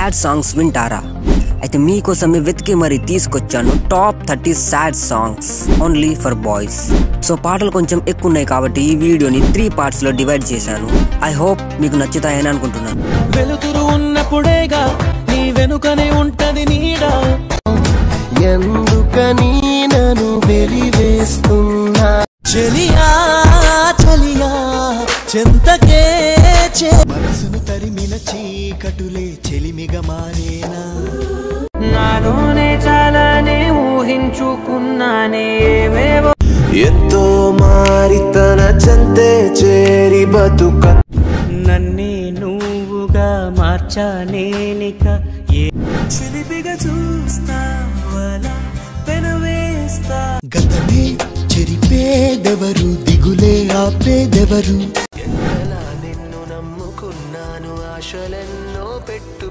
Sad songs వింటారా? అయితే మీకోసమే వెతికి మరీ తీసుకొచ్చాను top 30 sad songs only for boys. So పాటలు కొంచెం ఎక్కువ ఉన్నాయి కాబట్టి ఈ వీడియోని 3 పార్ట్స్ లో డివైడ్ చేశాను. ఐ హోప్ మీకు నచ్చుతాయని అనుకుంటున్నాను. వెలుతురు ఉన్నప్పుడేగా నీ వెనుకనే ఉంటది నీడ, ఎందుకని నన్ను వెలివేస్తున్నా చెలియా చెలియా చెంతకే మనసును తరిమిన చీకటులే చెలిమిగా మారేనా, నాలోనే చాలానే ఊహించుకున్నానే ఏవేవో ఎంతో మారి తన చెంతే చేరి బతుక నన్నే నువ్వుగా మార్చానేనిక చిలిపిగా చూస్తా వలా పెనవేస్తా గతమే చెరిపేదెవరు దిగులే ఆపేదెవరు, నిన్ను నమ్ముకున్నాను ఆశలెన్నో పెట్టు